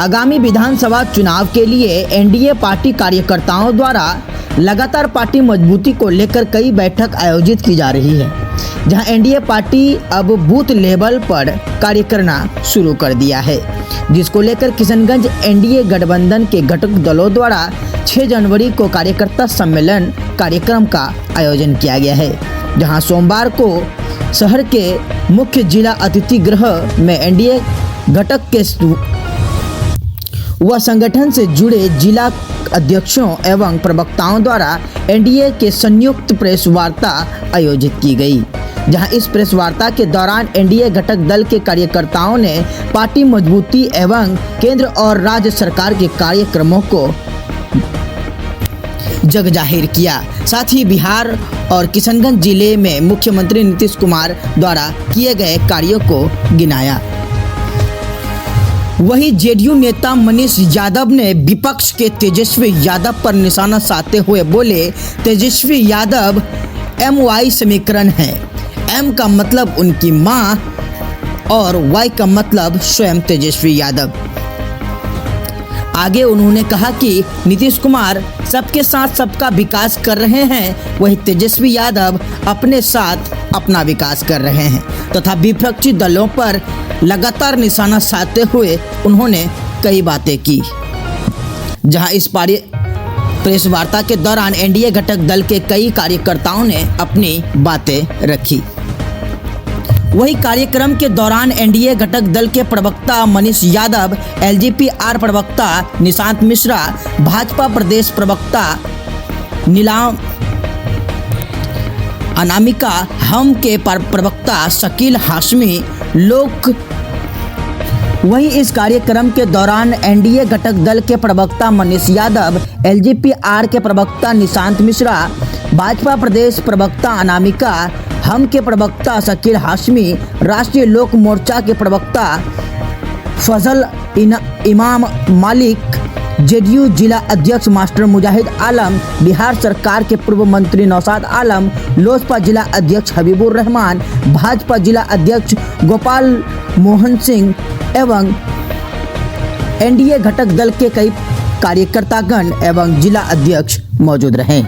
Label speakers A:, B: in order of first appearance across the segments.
A: आगामी विधानसभा चुनाव के लिए एनडीए पार्टी कार्यकर्ताओं द्वारा लगातार पार्टी मजबूती को लेकर कई बैठक आयोजित की जा रही है, जहां एनडीए पार्टी अब बूथ लेवल पर कार्य करना शुरू कर दिया है, जिसको लेकर किशनगंज एनडीए गठबंधन के घटक दलों द्वारा 6 जनवरी को कार्यकर्ता सम्मेलन कार्यक्रम का आयोजन किया गया है, जहां सोमवार को शहर के मुख्य जिला अतिथि गृह में एनडीए घटक के व संगठन से जुड़े जिला अध्यक्षों एवं प्रवक्ताओं द्वारा एनडीए के संयुक्त प्रेस वार्ता आयोजित की गई, जहां इस प्रेस वार्ता के दौरान एनडीए घटक दल के कार्यकर्ताओं ने पार्टी मजबूती एवं केंद्र और राज्य सरकार के कार्यक्रमों को जग जाहिर किया। साथ ही बिहार और किशनगंज जिले में मुख्यमंत्री नीतीश कुमार द्वारा किए गए कार्यों को गिनाया। वहीं जेडीयू नेता मनीष यादव ने विपक्ष के तेजस्वी यादव पर निशाना साधते हुए बोले, तेजस्वी यादव MY समीकरण है। M का मतलब उनकी मां और Y का मतलब स्वयं तेजस्वी यादव। आगे उन्होंने कहा कि नीतीश कुमार सबके साथ सबका विकास कर रहे हैं, वही तेजस्वी यादव अपने साथ अपना विकास कर रहे हैं तथा विपक्षी दलों पर लगातार निशाना साधते हुए उन्होंने कई बातें की। जहां इस प्रेस वार्ता के दौरान एनडीए घटक दल के कई कार्यकर्ताओं ने अपनी बातें रखी। वही कार्यक्रम के दौरान एनडीए घटक दल के प्रवक्ता मनीष यादव, LGPR प्रवक्ता निशांत मिश्रा, भाजपा प्रदेश प्रवक्ता नीलाम अनामिका, हम के प्रवक्ता शकील हाशमी लोग। वहीं इस कार्यक्रम के दौरान एनडीए घटक दल के प्रवक्ता मनीष यादव, LGPR के प्रवक्ता निशांत मिश्रा, भाजपा प्रदेश प्रवक्ता अनामिका, हम के प्रवक्ता शकील हाशमी, राष्ट्रीय लोक मोर्चा के प्रवक्ता फजल इमाम मालिक, जेडीयू जिला अध्यक्ष मास्टर मुजाहिद आलम, बिहार सरकार के पूर्व मंत्री नौशाद आलम, लोजपा जिला अध्यक्ष हबीबुर रहमान, भाजपा जिला अध्यक्ष गोपाल मोहन सिंह एवं एनडीए घटक दल के कई कार्यकर्तागण एवं जिला अध्यक्ष मौजूद रहे।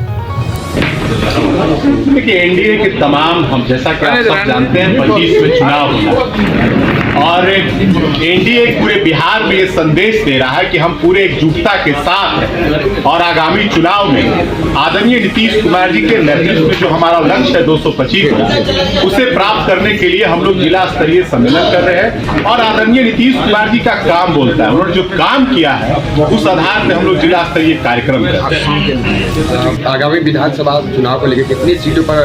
B: देखिए, एनडीए के तमाम, हम जैसा कि आप सब जानते हैं, 25 में चुनाव होना और एनडीए पूरे बिहार में ये संदेश दे रहा है कि हम पूरे एकजुटता के साथ हैं और आगामी चुनाव में आदरणीय नीतीश कुमार जी के नेतृत्व में जो हमारा लक्ष्य है 225 उसे प्राप्त करने के लिए हम लोग जिला स्तरीय सम्मेलन कर रहे हैं और आदरणीय नीतीश कुमार जी का काम बोलता है, उन्होंने जो काम किया है उस आधार पर हम लोग जिला स्तरीय कार्यक्रम कर रहे हैं।
C: आगामी विधानसभा चुनाव को लेकर कितनी सीटों पर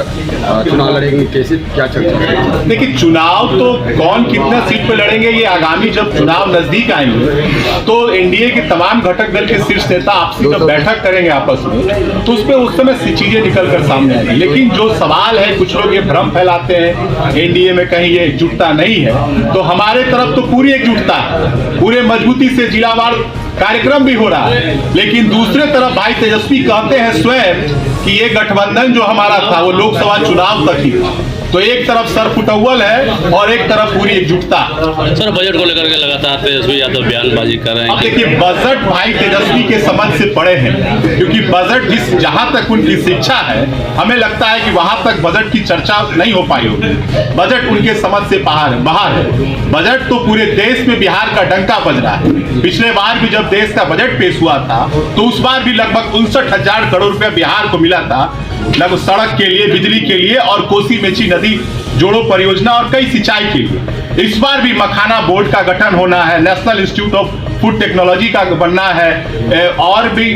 C: चुनाव लड़ेंगे, कैसे क्या चर्चा करेंगे?
B: देखिए, चुनाव तो कौन कितना सीट पे लड़ेंगे ये आगामी जब चुनाव नजदीक आएंगे तो एनडीए के तमाम घटक दल के शीर्ष नेता आपसी जब बैठक करेंगे आपस में तो उसपे उस समय चीजें निकल कर सामने आएंगी। लेकिन जो सवाल है, कुछ लोग ये भ्रम फैलाते हैं एनडीए में कहीं ये एकजुटता नहीं है, तो हमारे तरफ तो पूरी एकजुटता है, पूरे मजबूती से जिलावार कार्यक्रम भी हो रहा है। लेकिन दूसरे तरफ भाई तेजस्वी कहते हैं स्वयं कि ये गठबंधन जो हमारा था वो लोकसभा चुनाव तक ही था, तो एक तरफ सर फुटअव्वल है और एक तरफ पूरी एकजुटता।
D: सर, बजट को लेकर के लगातार तेजस्वी यादव बयानबाजी कर रहे हैं।
B: अब देखिए, बजट भाई तेजस्वी के समझ से पड़े हैं, क्योंकि बजट जिस जहां तक उनकी शिक्षा है, हमें लगता है कि वहां तक बजट की चर्चा नहीं हो पाई होगी। बजट उनके समझ से बाहर है। बजट तो पूरे देश में बिहार का डंका बज रहा है। पिछले बार भी जब देश का बजट पेश हुआ था तो उस बार भी लगभग 59,000 करोड़ रुपया बिहार को मिला था, लगभग सड़क के लिए, बिजली के लिए और कोसी मेची नदी जोड़ो परियोजना और कई सिंचाई के लिए। इस बार भी मखाना बोर्ड का गठन होना है, national institute of food technology का बनना है और भी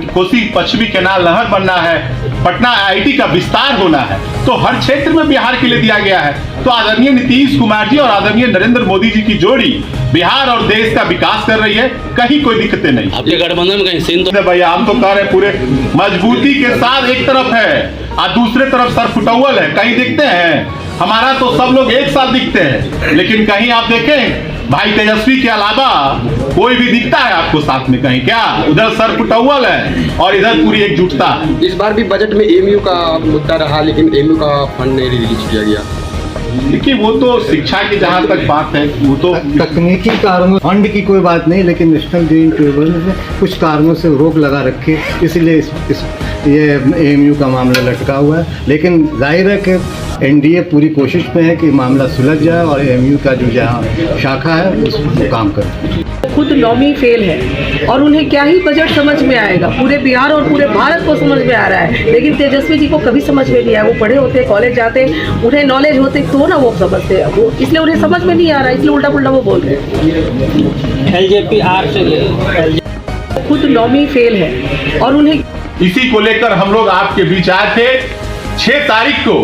B: कोसी पश्चिमी कैनाल नहर बनना है, पटना IIT का विस्तार होना है, तो हर क्षेत्र में बिहार के लिए दिया गया है। तो आदरणीय नीतीश कुमार जी और आदरणीय नरेंद्र मोदी जी की जोड़ी बिहार और देश का विकास कर रही है, कहीं कोई दिक्कतें नहीं।
D: आपके गठबंधन में कहीं सिंध
B: तो भैया हम तो कह रहे हैं पूरे मजबूती के साथ एक तरफ है और दूसरे तरफ सर फुटअव्वल है, कहीं दिखते हैं? हमारा तो सब लोग एक साथ दिखते हैं, लेकिन कहीं आप देखें भाई तेजस्वी के अलावा कोई भी दिखता है आपको साथ में कहीं? क्या उधर सर फुटअव्वल है और इधर पूरी एकजुटता है।
C: इस बार भी बजट में MU का मुद्दा रहा, लेकिन MU का फंड नहीं रिलीज किया गया।
B: देखिए वो तो शिक्षा की जहाँ तक बात है वो तो
E: तकनीकी कारणों फंड की कोई बात नहीं, लेकिन नेशनल ग्रीन ट्रिब्यूनल ने कुछ कारणों से रोक लगा रखी, इसलिए ये एएमयू का मामला लटका हुआ है। लेकिन जाहिर है कि एनडीए पूरी कोशिश में है कि मामला सुलझ जाए और एएमयू का जो जहाँ शाखा है उसको काम करे।
F: खुद 9वीं फेल है और उन्हें क्या ही बजट समझ में आएगा, पूरे बिहार और पूरे भारत को समझ में आ रहा है, लेकिन तेजस्वी जी को कभी समझ में नहीं आया। वो पढ़े होते, कॉलेज जाते, उन्हें नॉलेज होते तो ना वो समझते, वो इसलिए उन्हें समझ में नहीं आ रहा, इसलिए उल्टा पुल्टा वो बोल रहे हैं।
G: एलजेपी आर से
F: खुद 9वीं फेल है और उन्हें
B: इसी को लेकर हम लोग आपके बीच आए थे। 6 तारीख को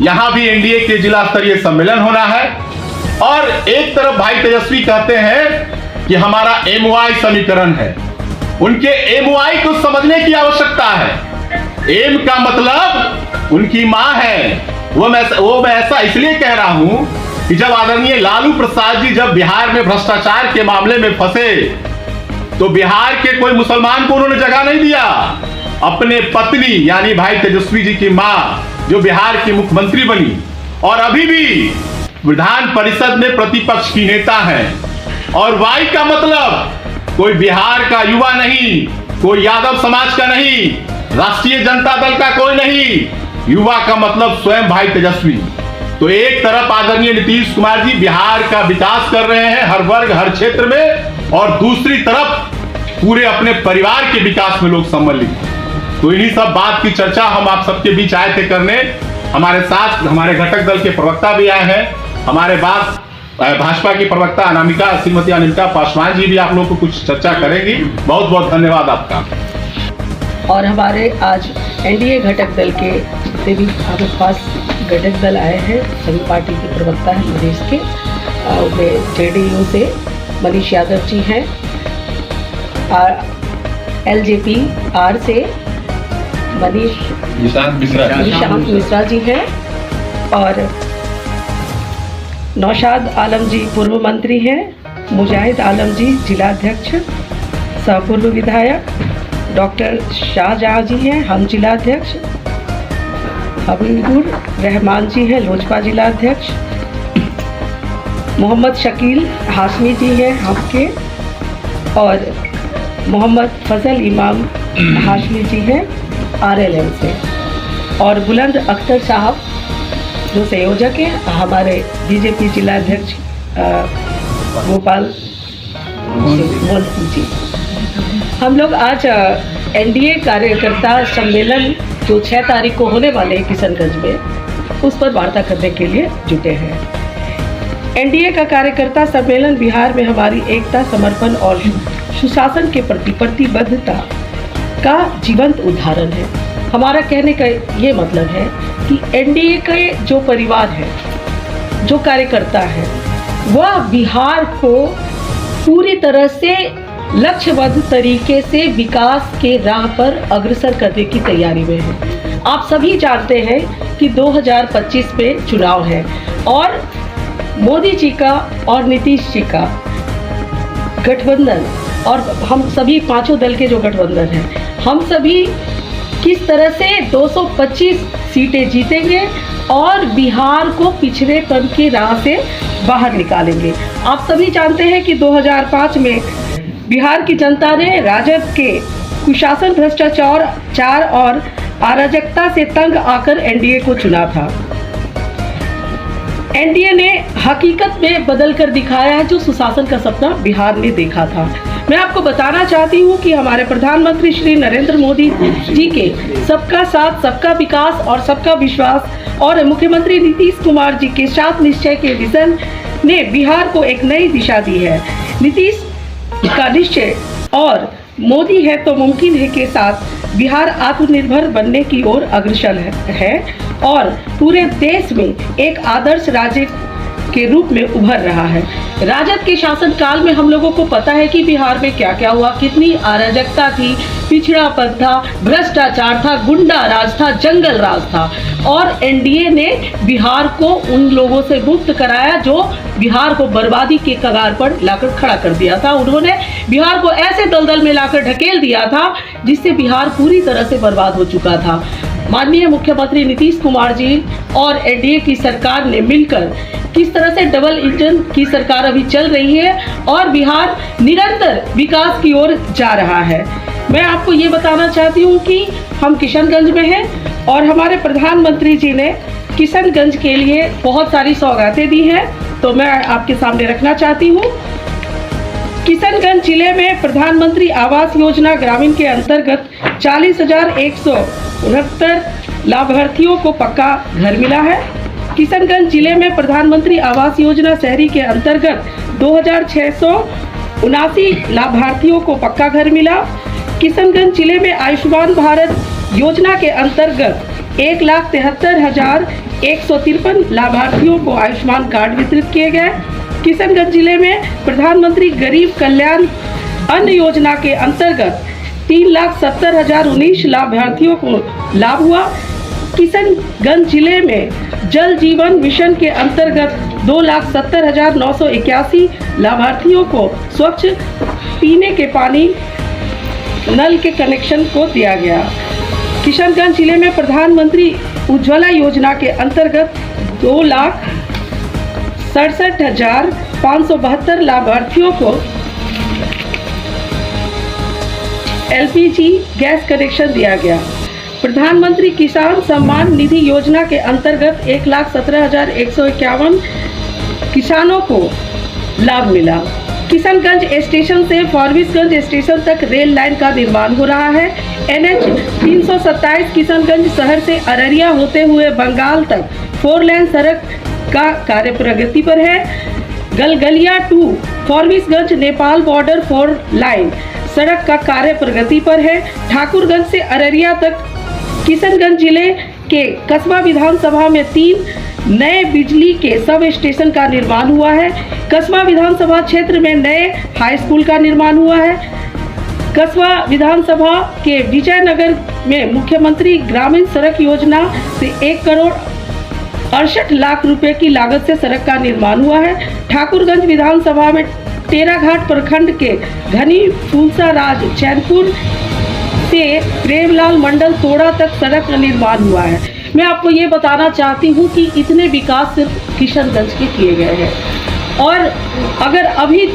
B: यहाँ भी एनडीए के जिला स्तरीय सम्मेलन होना है और एक तरफ भाई तेजस्वी कहते हैं कि हमारा एमओआई समीकरण है, उनके एमओआई को समझने की आवश्यकता है। एम का मतलब उनकी मां है। वो मैं ऐसा इसलिए कह रहा हूं कि जब आदरणीय लालू प्रसाद जी जब बिहार में भ्रष्टाचार के मामले में फंसे तो बिहार के कोई मुसलमान को उन्होंने जगह नहीं दिया। अपने पत्नी यानी भाई तेजस्वी जी की मां जो बिहार की मुख्यमंत्री बनी और अभी भी विधान परिषद में प्रतिपक्ष की नेता हैं। और वाई का मतलब कोई बिहार का युवा नहीं, कोई यादव समाज का नहीं, राष्ट्रीय जनता दल का कोई नहीं, युवा का मतलब स्वयं भाई तेजस्वी। तो एक तरफ आदरणीय नीतीश कुमार जी बिहार का विकास कर रहे हैं हर वर्ग हर क्षेत्र में, और दूसरी तरफ पूरे अपने परिवार के विकास में लोग सम्मिलित। तो इन्हीं सब बात की चर्चा हम आप सबके बीच आए थे करने। हमारे साथ हमारे घटक दल के प्रवक्ता भी आए हैं, हमारे बाद भाजपा की प्रवक्ता अनामिका श्रीमती अनामिका पासवान जी भी आप लोग को कुछ चर्चा करेंगी। बहुत बहुत धन्यवाद आपका।
F: और हमारे आज एनडीए घटक दल के से भी हमारे पास घटक दल आए हैं, सभी पार्टी के प्रवक्ता हैं प्रदेश के। उनमें जेडीयू से मनीष यादव जी हैं, एलजेपी आर से निशांत मिश्रा जी हैं और नौशाद आलम जी पूर्व मंत्री हैं, मुजाहिद आलम जी जिलाध्यक्ष सह पूर्व विधायक, डॉक्टर शाहजहां जी हैं हम जिलाध्यक्ष, हबीबुर रहमान जी हैं लोजपा जिलाध्यक्ष, मोहम्मद शकील हाशमी जी हैं हमके, और मोहम्मद फजल इमाम हाशमी जी हैं आरएलएम से, और बुलंद अख्तर साहब जो संयोजक हैं हमारे बीजेपी जिलाध्यक्ष गोपाल जी। हम लोग आज एनडीए कार्यकर्ता सम्मेलन जो 6 तारीख को होने वाले हैं किशनगंज में, उस पर वार्ता करने के लिए जुटे हैं। एनडीए का कार्यकर्ता सम्मेलन बिहार में हमारी एकता, समर्पण और सुशासन के प्रति प्रतिबद्धता का जीवंत उदाहरण है। हमारा कहने का ये मतलब है कि एनडीए के जो परिवार है, जो कार्यकर्ता है, वह बिहार को पूरी तरह से लक्ष्यबद्ध तरीके से विकास के राह पर अग्रसर करने की तैयारी में है। आप सभी जानते हैं कि 2025 में चुनाव है और मोदी जी का और नीतीश जी का गठबंधन, और हम सभी पांचों दल के जो गठबंधन है, हम सभी किस तरह से 225 सीटें जीतेंगे और बिहार को पिछड़ेपन की राह से बाहर निकालेंगे। आप सभी जानते हैं कि 2005 में बिहार की जनता ने राजद के कुशासन, भ्रष्टाचार और अराजकता से तंग आकर एनडीए को चुना था। एनडीए ने हकीकत में बदल कर दिखाया है जो सुशासन का सपना बिहार ने देखा था। मैं आपको बताना चाहती हूं कि हमारे प्रधानमंत्री श्री नरेंद्र मोदी जी के सबका साथ, सबका विकास और सबका विश्वास और मुख्यमंत्री नीतीश कुमार जी के साथ निश्चय के विजन ने बिहार को एक नई दिशा दी है। नीतीश का निश्चय और मोदी है तो मुमकिन है के साथ बिहार आत्मनिर्भर बनने की ओर अग्रसर है और पूरे देश में एक आदर्श राज्य के रूप में उभर रहा है। राजद के शासनकाल में हम लोगों को पता है कि बिहार में क्या क्या हुआ, कितनी अराजकता थी, पिछड़ापन था, भ्रष्टाचार था, गुंडा राज था, जंगल राज था, और एनडीए ने बिहार को उन लोगों से मुक्त कराया जो बिहार को बर्बादी के कगार पर लाकर खड़ा कर दिया था। उन्होंने बिहार को ऐसे दलदल में लाकर ढकेल दिया था जिससे बिहार पूरी तरह से बर्बाद हो चुका था। माननीय मुख्यमंत्री नीतीश कुमार जी और एनडीए की सरकार ने मिलकर किस तरह से डबल इंजन की सरकार अभी चल रही है और बिहार निरंतर विकास की ओर जा रहा है। मैं आपको ये बताना चाहती हूँ कि हम किशनगंज में हैं और हमारे प्रधानमंत्री जी ने किशनगंज के लिए बहुत सारी सौगातें दी हैं, तो मैं आपके सामने रखना चाहती हूँ। किशनगंज जिले में प्रधानमंत्री आवास योजना ग्रामीण के अंतर्गत 40,169 लाभार्थियों को पक्का घर मिला है। किशनगंज जिले में प्रधानमंत्री आवास योजना शहरी के अंतर्गत 2,679 लाभार्थियों को पक्का घर मिला। किशनगंज जिले में आयुष्मान भारत योजना के अंतर्गत 1,73,153 लाभार्थियों को आयुष्मान कार्ड वितरित किए गए। किशनगंज जिले में प्रधानमंत्री गरीब कल्याण अन्न योजना के अंतर्गत 3,70,019 लाभार्थियों को लाभ हुआ। किशनगंज जिले में जल जीवन मिशन के अंतर्गत 2,70,981 लाभार्थियों को स्वच्छ पीने के पानी नल के कनेक्शन को दिया गया। किशनगंज जिले में प्रधानमंत्री उज्ज्वला योजना के अंतर्गत 2,67,572 लाभार्थियों को एलपीजी गैस कनेक्शन दिया गया। प्रधानमंत्री किसान सम्मान निधि योजना के अंतर्गत 1,17,151 किसानों को लाभ मिला। किशनगंज स्टेशन से फॉरबिसगंज स्टेशन तक रेल लाइन का निर्माण हो रहा है। NH 327 किशनगंज शहर से अररिया होते हुए बंगाल तक 4 लेन सड़क का कार्य प्रगति पर है। Galgalia to Forbesganj Nepal border 4 line सड़क का कार्य प्रगति पर है। ठाकुरगंज से अररिया तक किशनगंज जिले के कस्बा विधानसभा में 3 नए बिजली के सब स्टेशन का निर्माण हुआ है। कस्बा विधानसभा क्षेत्र में नए हाई स्कूल का निर्माण हुआ है। कस्बा विधानसभा के विजयनगर में मुख्यमंत्री ग्रामीण सड़क योजना से 1,68,00,000 रुपए की लागत से सड़क का निर्माण हुआ है। ठाकुरगंज विधानसभा में टेराघाट प्रखंड के घनी फूलसा राज चैनपुर से प्रेमलाल मंडल तोड़ा तक सड़क का निर्माण हुआ है। मैं आपको ये बताना चाहती हूँ कि इतने विकास सिर्फ किशनगंज के किए गए हैं और अगर अभी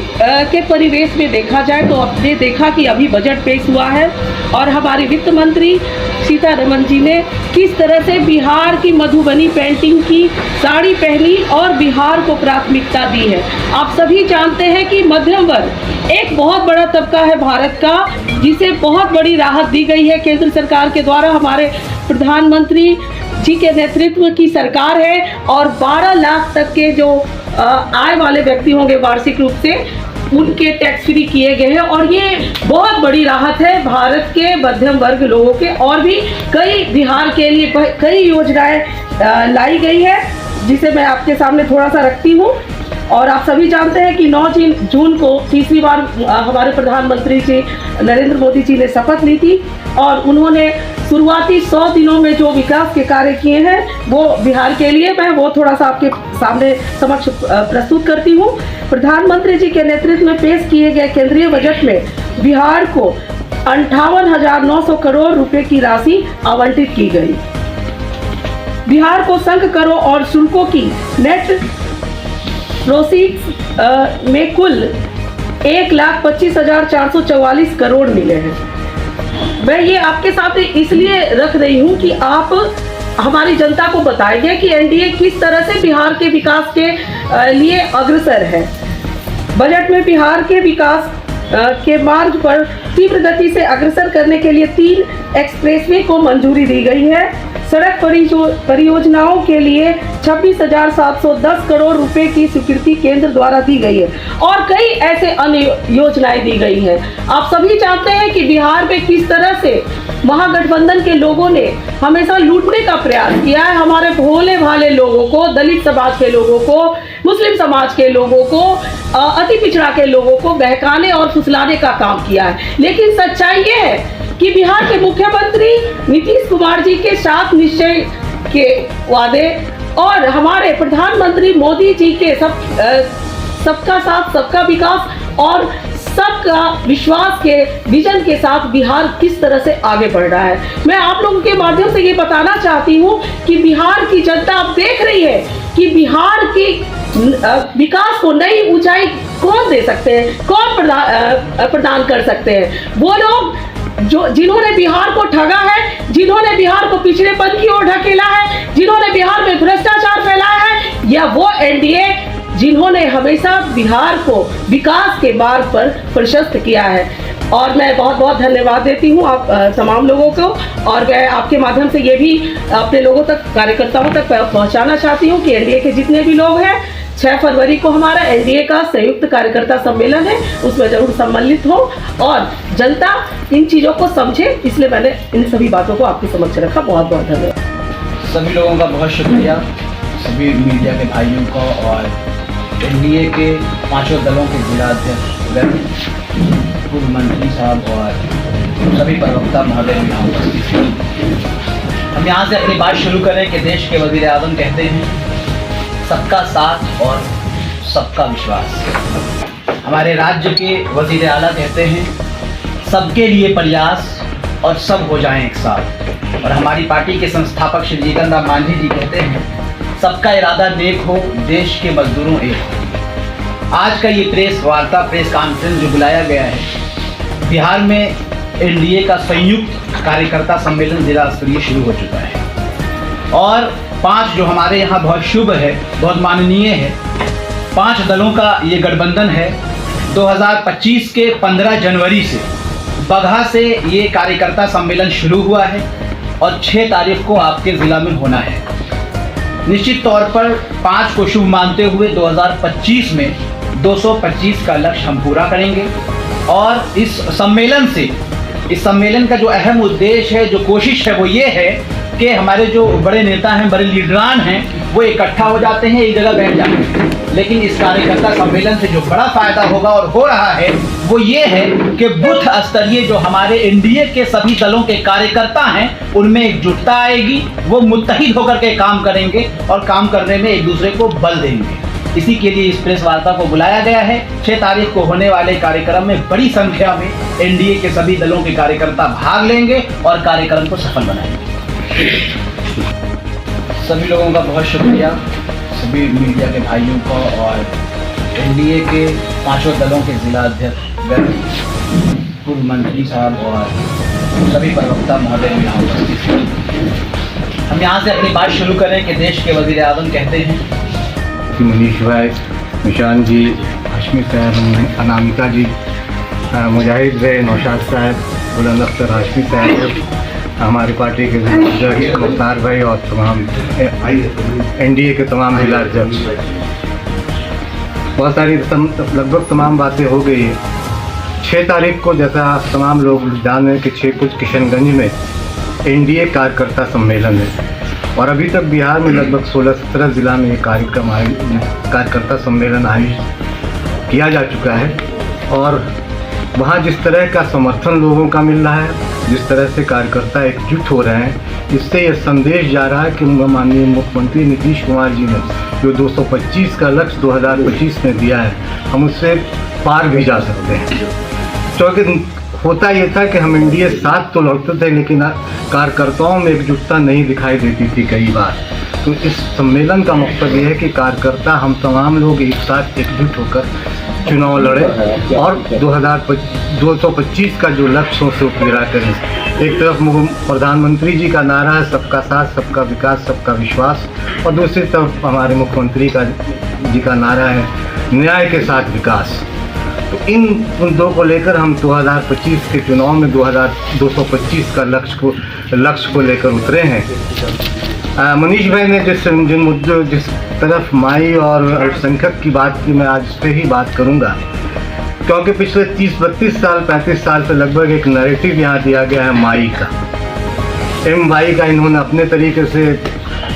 F: के परिवेश में देखा जाए तो आपने देखा कि अभी बजट पेश हुआ है और हमारे वित्त मंत्री सीतारमण जी ने किस तरह से बिहार की मधुबनी पेंटिंग की साड़ी पहनी और बिहार को प्राथमिकता दी है। आप सभी जानते हैं कि मध्यम वर्ग एक बहुत बड़ा तबका है भारत का, जिसे बहुत बड़ी राहत दी गई है केंद्र सरकार के द्वारा। हमारे प्रधानमंत्री जी के नेतृत्व की सरकार है और 12 लाख तक के जो आय वाले व्यक्ति होंगे वार्षिक रूप से उनके टैक्स फ्री किए गए हैं और ये बहुत बड़ी राहत है भारत के मध्यम वर्ग लोगों के। और भी कई बिहार के लिए कई योजनाएं लाई गई है जिसे मैं आपके सामने थोड़ा सा रखती हूँ। और आप सभी जानते हैं कि 9 जून को तीसरी बार हमारे प्रधानमंत्री जी नरेंद्र मोदी जी ने शपथ ली थी और उन्होंने शुरुआती 100 दिनों में जो विकास के कार्य किए हैं वो बिहार के लिए मैं वो थोड़ा सा आपके सामने समक्ष प्रस्तुत करती हूँ। प्रधानमंत्री जी के नेतृत्व में पेश किए गए केंद्रीय बजट में बिहार को 58,900 करोड़ रुपए की राशि आवंटित की गई। बिहार को संघ करों और शुल्कों की नेट प्रोसीड्स में कुल 1,25,444 करोड़ मिले हैं। मैं ये आपके सामने इसलिए रख रही हूँ कि आप हमारी जनता को बताएंगे कि एनडीए किस तरह से बिहार के विकास के लिए अग्रसर है। बजट में बिहार के विकास के मार्ग पर तीव्र गति से अग्रसर करने के लिए 3 एक्सप्रेसवे को मंजूरी दी गई है। सड़क परियोजनाओं के लिए 26,710 करोड़ रुपए की स्वीकृति केंद्र द्वारा दी गई है और कई ऐसे अन्य योजनाएं दी गई हैं। आप सभी जानते हैं कि बिहार में किस तरह से महागठबंधन के लोगों ने हमेशा लूटने का प्रयास किया है। हमारे भोले भाले लोगों को, दलित समाज के लोगों को, मुस्लिम समाज के लोगों को, अति पिछड़ा के लोगों को बहकाने और फुसलाने का काम किया है। लेकिन सच्चाई ये है कि बिहार के मुख्यमंत्री नीतीश कुमार जी के साथ निश्चय के वादे और हमारे प्रधानमंत्री मोदी जी के सबका साथ सबका विकास और सबका विश्वास के विजन के साथ बिहार किस तरह से आगे बढ़ रहा है। मैं आप लोगों के माध्यम से ये बताना चाहती हूँ कि बिहार की जनता अब देख रही है कि बिहार की विकास को नई ऊंचाई कौन दे सकते हैं, कौन प्रदान कर सकते हैं। वो लोग जिन्होंने बिहार को ठगा है, जिन्होंने बिहार को पिछड़ेपन की ओर ढकेला है, जिन्होंने बिहार में भ्रष्टाचार फैलाया है, या वो एनडीए जिन्होंने हमेशा बिहार को विकास के मार्ग पर प्रशस्त किया है। और मैं बहुत बहुत धन्यवाद देती हूँ आप तमाम लोगों को, और मैं आपके माध्यम से ये भी अपने लोगों तक, कार्यकर्ताओं तक पहुँचाना चाहती हूँ कि एनडीए के जितने भी लोग हैं, 6 फरवरी को हमारा एनडीए का संयुक्त कार्यकर्ता सम्मेलन है, उसमें जरूर सम्मिलित हो और जनता इन चीज़ों को समझे, इसलिए मैंने इन सभी बातों को आपके समक्ष रखा। बहुत बहुत धन्यवाद।
H: सभी लोगों का बहुत शुक्रिया, सभी मीडिया के भाइयों को और एनडीए के 5 दलों के जिला अध्यक्ष, पूर्व मंत्री साहब और सभी प्रवक्ता महोदय यहाँ उपस्थित हैं। हम यहाँ से अपनी बात शुरू करें कि देश के वज़ीर आज़म कहते हैं सबका साथ और सबका विश्वास। हमारे राज्य के वज़ीर आला कहते हैं सबके लिए प्रयास और सब हो जाएं एक साथ। और हमारी पार्टी के संस्थापक श्री जीतन राम मांझी जी कहते हैं सबका इरादा नेक हो, देश के मजदूरों एक हो। आज का ये प्रेस वार्ता, प्रेस कॉन्फ्रेंस जो बुलाया गया है, बिहार में एनडीए का संयुक्त कार्यकर्ता सम्मेलन जिला स्तरीय शुरू हो चुका है और 5 जो हमारे यहाँ बहुत शुभ है, बहुत माननीय है, 5 दलों का ये गठबंधन है। 2025 के 15 जनवरी से बगहा से ये कार्यकर्ता सम्मेलन शुरू हुआ है और 6 तारीख को आपके ज़िला में होना है। निश्चित तौर पर 5 को शुभ मानते हुए 2025 में 225 का लक्ष्य हम पूरा करेंगे और इस सम्मेलन का जो अहम उद्देश्य है, जो कोशिश है, वो ये है कि हमारे जो बड़े नेता हैं, बड़े लीडरान हैं, वो इकट्ठा हो जाते हैं, एक जगह बैठ जाते हैं। लेकिन इस कार्यकर्ता सम्मेलन से जो बड़ा फायदा होगा और हो रहा है वो ये है कि बूथ स्तरीय जो हमारे एनडीए के सभी दलों के कार्यकर्ता हैं उनमें एकजुटता आएगी, वो मुत्तहिद होकर के काम करेंगे और काम करने में एक दूसरे को बल देंगे। इसी के लिए इस प्रेस वार्ता को बुलाया गया है। 6 तारीख को होने वाले कार्यक्रम में बड़ी संख्या में एनडीए के सभी दलों के कार्यकर्ता भाग लेंगे और कार्यक्रम को सफल बनाएंगे। सभी लोगों का बहुत शुक्रिया, सभी मीडिया के भाइयों को और एनडीए के 5 दलों के जिला अध्यक्ष, पूर्व मंत्री साहब और सभी प्रवक्ता महोदय यहाँ उपस्थित हैं। हम यहाँ से अपनी बात शुरू करें कि देश के वज़ीर आज़म कहते हैं
E: मनीष भाई, निशान जी, हाशमी साहब, अनामिका जी, मुजाहिद भाई, नौशाद साहब, बुलंद अख्तर हाशमी साहब, हमारी पार्टी के अध्यक्ष मुख्तार भाई और तमाम एनडीए के तमाम जिला अध्यक्ष। बहुत सारी लगभग तमाम बातें हो गई है। 6 तारीख को जैसा तमाम लोग जाने कि 6 कुछ किशनगंज में एनडीए कार्यकर्ता सम्मेलन है और अभी तक बिहार में लगभग 16-17 जिला में ये कार्यकर्ता सम्मेलन आयोजित किया जा चुका है और वहाँ जिस तरह का समर्थन लोगों का मिल रहा है, जिस तरह से कार्यकर्ता एकजुट हो रहे हैं, इससे यह संदेश जा रहा है कि माननीय मुख्यमंत्री नीतीश कुमार जी ने जो 225 का लक्ष्य 2025 में दिया है, हम उससे पार भी जा सकते हैं। क्योंकि होता ये था कि हम एनडीए साथ तो लौटते थे लेकिन कार्यकर्ताओं में एकजुटता नहीं दिखाई देती थी कई बार। तो इस सम्मेलन का मकसद ये है कि कार्यकर्ता हम तमाम लोग एक साथ एकजुट होकर चुनाव लड़े और 225 का जो लक्ष्य हो उसे पूरा करें। एक तरफ प्रधानमंत्री जी का नारा है सबका साथ, सबका विकास, सबका विश्वास, और दूसरी तरफ हमारे मुख्यमंत्री जी का नारा है न्याय के साथ विकास। तो इन मुद्दों को लेकर हम 2025 के चुनाव में 225 का लक्ष्य को लेकर उतरे हैं। मनीष भाई ने जिन मुद्दों जिस तरफ माई और अल्पसंख्यक की बात की, मैं आज इस पर ही बात करूंगा क्योंकि पिछले 30-32 साल 35 साल से लगभग एक नैरेटिव यहाँ दिया गया है माई का, MY का। इन्होंने अपने तरीके से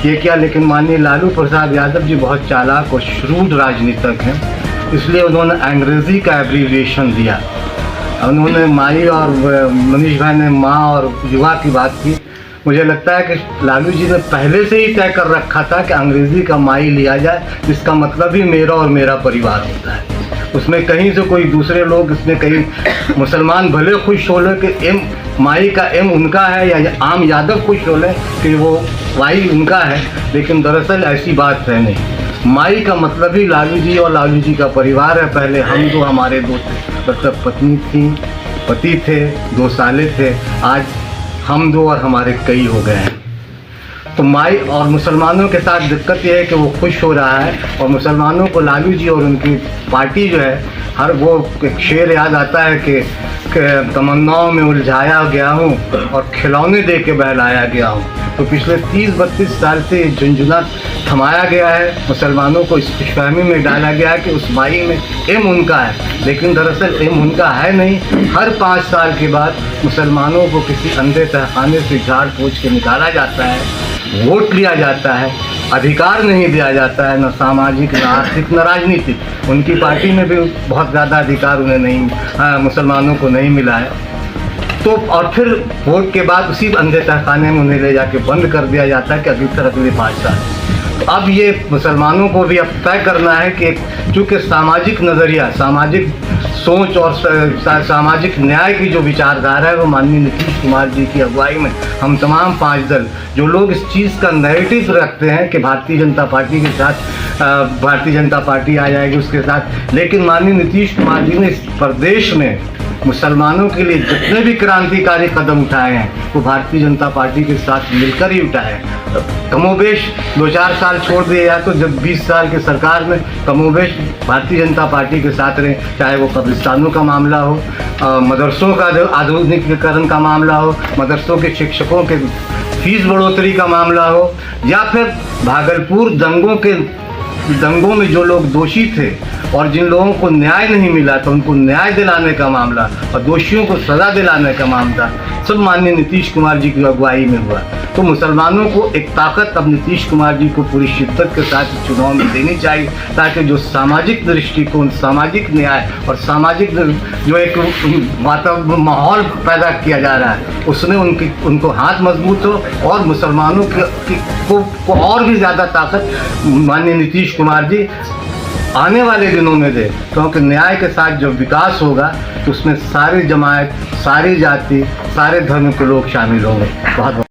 E: ये किया, लेकिन माननीय लालू प्रसाद यादव जी बहुत चालाक और श्रूड राजनीतिक हैं, इसलिए उन्होंने अंग्रेज़ी का एब्रीविएशन दिया। उन्होंने माई और मनीष भाई ने माँ और युवा की बात की। मुझे लगता है कि लालू जी ने पहले से ही तय कर रखा था कि अंग्रेज़ी का माई लिया जाए, जिसका मतलब ही मेरा और मेरा परिवार होता है। उसमें कहीं से कोई दूसरे लोग, इसमें कहीं मुसलमान भले खुश हो ले कि एम माई का एम उनका है, या आम यादव खुश हो ले कि वो वाई उनका है, लेकिन दरअसल ऐसी बात है नहीं। माई का मतलब ही लालू जी और लालू जी का परिवार है। पहले हम दो, हमारे दो मतलब पत्नी थी, पति थे, 2 साले थे, आज हम दो और हमारे कई हो गए हैं। तो माई और मुसलमानों के साथ दिक्कत यह है कि वो खुश हो रहा है, और मुसलमानों को लालू जी और उनकी पार्टी जो है, हर वो एक शेर याद आता है कि तमन्नाओं में उलझाया गया हूँ और खिलौने दे के बहलाया गया हूँ। तो पिछले 30-32 साल से झुंझुना थमाया गया है, मुसलमानों को इस खुशफहमी में डाला गया है कि उस माई में एम उनका है, लेकिन दरअसल एम उनका है नहीं। हर 5 साल के बाद मुसलमानों को किसी अंधे तहखाने से झाड़ पोंछ के निकाला जाता है, वोट लिया जाता है, अधिकार नहीं दिया जाता है, न सामाजिक, न आर्थिक, न राजनीतिक। उनकी पार्टी में भी बहुत ज़्यादा अधिकार उन्हें नहीं, मुसलमानों को नहीं मिला है। तो और फिर वोट के बाद उसी अंधे तहखाने में उन्हें ले जाके बंद कर दिया जाता है कि अगले 5 साल। तो अब ये मुसलमानों को भी अब तय करना है कि चूँकि सामाजिक नज़रिया, सामाजिक सोच और सामाजिक न्याय की जो विचारधारा है, वो माननीय नीतीश कुमार जी की अगुवाई में हम तमाम 5 दल जो लोग इस चीज़ का नैरेटिव रखते हैं कि भारतीय जनता पार्टी के साथ भारतीय जनता पार्टी आ जाएगी उसके साथ, लेकिन माननीय नीतीश कुमार जी ने इस प्रदेश में मुसलमानों के लिए जितने भी क्रांतिकारी कदम उठाए हैं वो भारतीय जनता पार्टी के साथ मिलकर ही उठाए हैं। कमोबेश 2-4 साल छोड़ दिए जाए तो जब 20 साल की सरकार में कमोबेश भारतीय जनता पार्टी के साथ रहे, चाहे वो कब्रिस्तानों का मामला हो, मदरसों का आधुनिकीकरण का मामला हो, मदरसों के शिक्षकों के फीस बढ़ोतरी का मामला हो, या फिर भागलपुर दंगों में जो लोग दोषी थे और जिन लोगों को न्याय नहीं मिला तो उनको न्याय दिलाने का मामला और दोषियों को सज़ा दिलाने का मामला, सब माननीय नीतीश कुमार जी की अगुवाई में हुआ। तो मुसलमानों को एक ताकत अब नीतीश कुमार जी को पूरी शिद्दत के साथ चुनाव में देनी चाहिए, ताकि जो सामाजिक दृष्टिकोण, सामाजिक न्याय और सामाजिक जो एक माहौल पैदा किया जा रहा है उसमें उनको हाथ मजबूत हो और मुसलमानों को और भी ज़्यादा ताकत माननीय नीतीश कुमार जी आने वाले दिनों में दे, क्योंकि न्याय के साथ जब विकास होगा तो उसमें सारी जमात, सारी जाति, सारे धर्म के लोग शामिल होंगे। बहुत